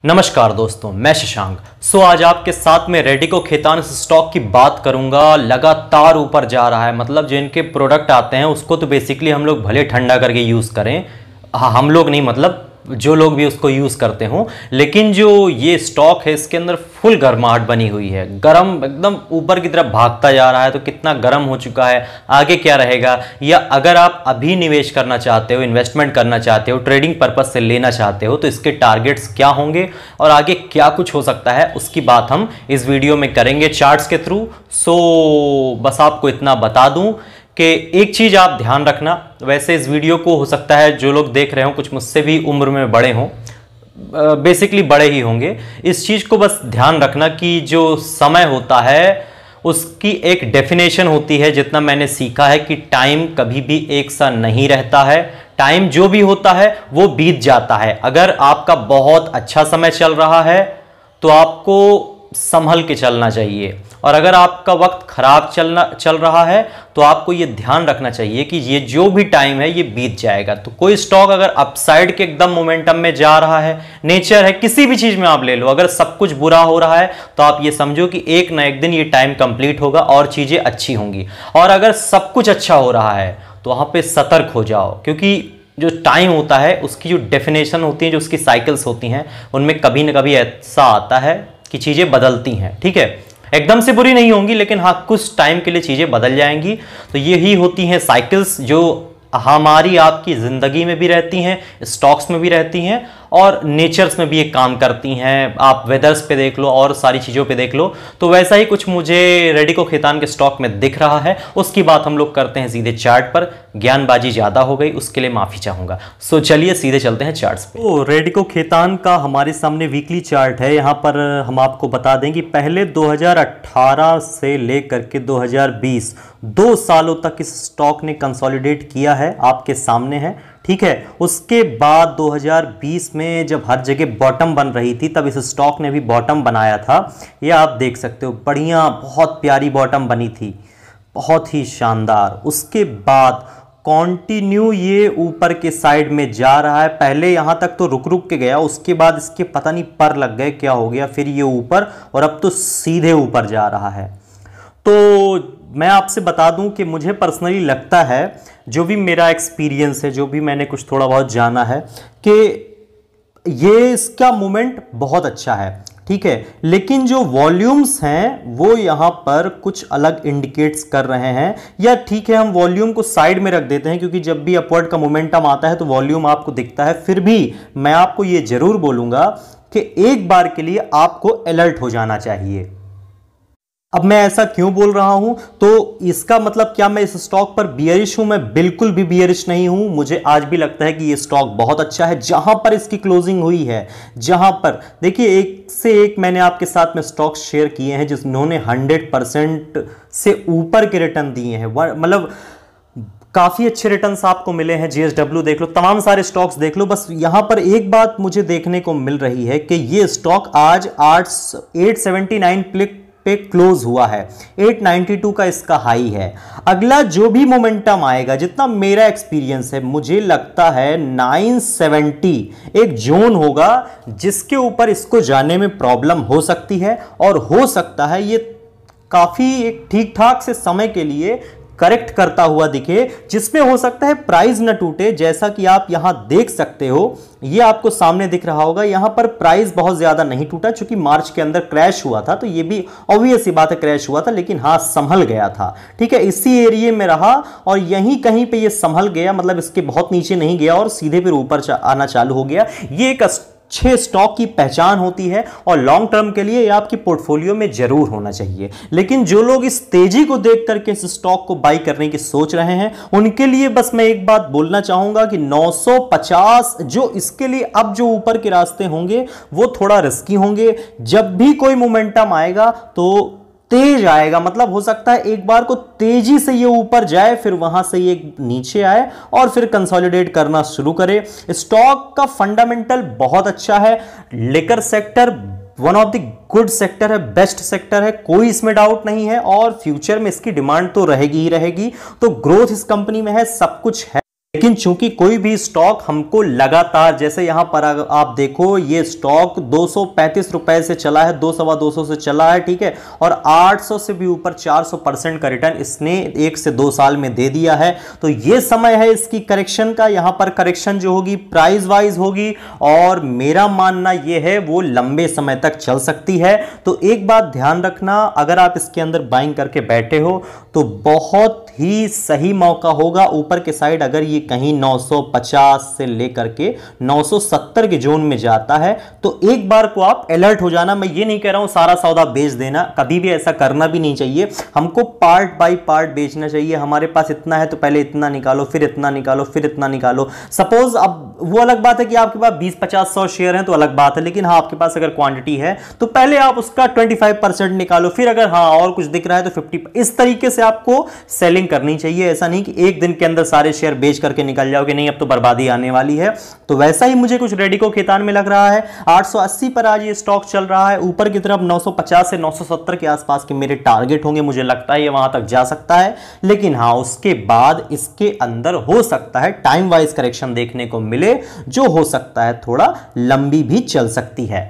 नमस्कार दोस्तों, मैं शशांक। आज आपके साथ में रेडिको खैतान स्टॉक की बात करूंगा। लगातार ऊपर जा रहा है, मतलब जो इनके प्रोडक्ट आते हैं उसको तो बेसिकली हम लोग भले ठंडा करके यूज़ करें, हाँ हम लोग नहीं, मतलब जो लोग भी उसको यूज़ करते हों, लेकिन जो ये स्टॉक है इसके अंदर फुल गर्माहट बनी हुई है। गर्म एकदम ऊपर की तरफ भागता जा रहा है। तो कितना गर्म हो चुका है, आगे क्या रहेगा, या अगर आप अभी निवेश करना चाहते हो, इन्वेस्टमेंट करना चाहते हो, ट्रेडिंग पर्पज से लेना चाहते हो, तो इसके टारगेट्स क्या होंगे और आगे क्या कुछ हो सकता है, उसकी बात हम इस वीडियो में करेंगे चार्ट्स के थ्रू। बस आपको इतना बता दूं कि एक चीज आप ध्यान रखना। वैसे इस वीडियो को हो सकता है जो लोग देख रहे हो कुछ मुझसे भी उम्र में बड़े हों, बेसिकली बड़े ही होंगे। इस चीज को बस ध्यान रखना कि जो समय होता है उसकी एक डेफिनेशन होती है। जितना मैंने सीखा है कि टाइम कभी भी एक सा नहीं रहता है। टाइम जो भी होता है वो बीत जाता है। अगर आपका बहुत अच्छा समय चल रहा है तो आपको संभल के चलना चाहिए, और अगर आपका वक्त खराब चल रहा है तो आपको ये ध्यान रखना चाहिए कि ये जो भी टाइम है ये बीत जाएगा। तो कोई स्टॉक अगर अपसाइड के एकदम मोमेंटम में जा रहा है, नेचर है, किसी भी चीज में आप ले लो, अगर सब कुछ बुरा हो रहा है तो आप ये समझो कि एक ना एक दिन ये टाइम कंप्लीट होगा और चीजें अच्छी होंगी। और अगर सब कुछ अच्छा हो रहा है तो वहां पे सतर्क हो जाओ, क्योंकि जो टाइम होता है उसकी जो डेफिनेशन होती है, जो उसकी साइकिल्स होती हैं, उनमें कभी ना कभी ऐसा आता है कि चीजें बदलती हैं। ठीक है, एकदम से बुरी नहीं होंगी, लेकिन हाँ कुछ टाइम के लिए चीजें बदल जाएंगी। तो यही होती हैं साइकिल्स, जो हमारी आपकी जिंदगी में भी रहती हैं, स्टॉक्स में भी रहती हैं, और नेचर्स में भी ये काम करती हैं। आप वेदर्स पे देख लो और सारी चीज़ों पे देख लो। तो वैसा ही कुछ मुझे रेडिको खैतान के स्टॉक में दिख रहा है। उसकी बात हम लोग करते हैं सीधे चार्ट पर। ज्ञानबाजी ज़्यादा हो गई, उसके लिए माफ़ी चाहूँगा। चलिए सीधे चलते हैं चार्ट्स पे। तो रेडिको खैतान का हमारे सामने वीकली चार्ट है। यहाँ पर हम आपको बता दें कि पहले 2018 से लेकर के 2020 2 सालों तक इस स्टॉक ने कंसोलिडेट किया है, आपके सामने है। ठीक है, उसके बाद 2020 में जब हर जगह बॉटम बन रही थी तब इस स्टॉक ने भी बॉटम बनाया था। ये आप देख सकते हो, बढ़िया बहुत प्यारी बॉटम बनी थी, बहुत ही शानदार। उसके बाद कंटिन्यू ये ऊपर के साइड में जा रहा है। पहले यहां तक तो रुक रुक के गया, उसके बाद इसके पता नहीं पर लग गए क्या हो गया, फिर ये ऊपर, और अब तो सीधे ऊपर जा रहा है। तो मैं आपसे बता दूं कि मुझे पर्सनली लगता है, जो भी मेरा एक्सपीरियंस है, जो भी मैंने कुछ थोड़ा बहुत जाना है, कि ये इसका मूवमेंट बहुत अच्छा है। ठीक है, लेकिन जो वॉल्यूम्स हैं वो यहाँ पर कुछ अलग इंडिकेट्स कर रहे हैं। या ठीक है, हम वॉल्यूम को साइड में रख देते हैं, क्योंकि जब भी अपवर्ड का मोमेंटम आता है तो वॉल्यूम आपको दिखता है। फिर भी मैं आपको ये जरूर बोलूंगा कि एक बार के लिए आपको अलर्ट हो जाना चाहिए। अब मैं ऐसा क्यों बोल रहा हूं, तो इसका मतलब क्या मैं इस स्टॉक पर बियरिश हूं? मैं बिल्कुल भी बियरिश नहीं हूं। मुझे आज भी लगता है कि ये स्टॉक बहुत अच्छा है। जहां पर इसकी क्लोजिंग हुई है, जहां पर देखिए, एक से एक मैंने आपके साथ में स्टॉक शेयर किए हैं जिन्होंने 100% से ऊपर के रिटर्न दिए हैं। मतलब काफी अच्छे रिटर्न्स आपको मिले हैं। JSW देख लो, तमाम सारे स्टॉक्स देख लो। बस यहां पर एक बात मुझे देखने को मिल रही है कि ये स्टॉक आज 879 पे क्लोज हुआ है। 892 का इसका हाई है। अगला जो भी मोमेंटम आएगा, जितना मेरा एक्सपीरियंस है, मुझे लगता है 970 एक जोन होगा जिसके ऊपर इसको जाने में प्रॉब्लम हो सकती है, और हो सकता है ये काफी एक ठीक ठाक से समय के लिए करेक्ट करता हुआ दिखे, जिसमें हो सकता है प्राइस न टूटे। जैसा कि आप यहां देख सकते हो, ये आपको सामने दिख रहा होगा, यहां पर प्राइस बहुत ज्यादा नहीं टूटा, क्योंकि मार्च के अंदर क्रैश हुआ था। तो ये भी ऑब्वियस सी बात है, क्रैश हुआ था, लेकिन हाँ संभल गया था। ठीक है, इसी एरिया में रहा और यहीं कहीं पे ये संभल गया, मतलब इसके बहुत नीचे नहीं गया और सीधे फिर ऊपर आना चालू हो गया। ये एक अच्छे स्टॉक की पहचान होती है, और लॉन्ग टर्म के लिए ये आपकी पोर्टफोलियो में जरूर होना चाहिए। लेकिन जो लोग इस तेजी को देख करके इस स्टॉक को बाई करने की सोच रहे हैं, उनके लिए बस मैं एक बात बोलना चाहूंगा कि 950 जो इसके लिए अब जो ऊपर के रास्ते होंगे वो थोड़ा रिस्की होंगे। जब भी कोई मोमेंटम आएगा तो तेज आएगा, मतलब हो सकता है एक बार को तेजी से ये ऊपर जाए, फिर वहां से ये नीचे आए और फिर कंसोलिडेट करना शुरू करे। स्टॉक का फंडामेंटल बहुत अच्छा है। Liquor sector one of the good sector है, बेस्ट सेक्टर है, कोई इसमें डाउट नहीं है, और फ्यूचर में इसकी डिमांड तो रहेगी ही रहेगी। तो ग्रोथ इस कंपनी में है, सब कुछ है। लेकिन चूंकि कोई भी स्टॉक हमको लगातार, जैसे यहां पर आप देखो ये स्टॉक 235 रुपए से चला है, 200 से चला है, ठीक है, और 800 से भी ऊपर 400% का रिटर्न इसने 1 से 2 साल में दे दिया है। तो ये समय है इसकी करेक्शन का। यहां पर करेक्शन जो होगी प्राइस वाइज होगी, और मेरा मानना यह है वो लंबे समय तक चल सकती है। तो एक बात ध्यान रखना, अगर आप इसके अंदर बाइंग करके बैठे हो तो बहुत ही सही मौका होगा। ऊपर के साइड अगर ये कहीं 950 से लेकर के 970 के जोन में जाता है तो एक बार को आप अलर्ट हो जाना। मैं ये नहीं कह रहा हूं सारा सौदा बेच देना, कभी भी ऐसा करना भी नहीं चाहिए। हमको पार्ट बाय पार्ट बेचना चाहिए। हमारे पास इतना है तो पहले इतना निकालो, फिर इतना निकालो, फिर इतना निकालो। सपोज अब वो अलग बात है कि आपके पास 20, 50, 100 शेयर हैं तो अलग बात है, लेकिन हाँ आपके पास अगर क्वांटिटी है तो पहले आप उसका 25% निकालो, फिर अगर हाँ और कुछ दिख रहा है तो 50। इस तरीके से आपको सेलिंग करनी चाहिए। ऐसा नहीं कि एक दिन के अंदर सारे शेयर बेच करके निकल जाओगे, नहीं अब तो बर्बादी आने वाली है। तो वैसा ही मुझे कुछ रेडिको खेतान में लग रहा है। 880 पर आज ये स्टॉक चल रहा है, ऊपर की तरफ 950 से 970 के आसपास के मेरे टारगेट होंगे। मुझे लगता है ये वहां तक जा सकता है, लेकिन हाँ उसके बाद इसके अंदर हो सकता है टाइम वाइज करेक्शन देखने को मिले, जो हो सकता है थोड़ा लंबी भी चल सकती है।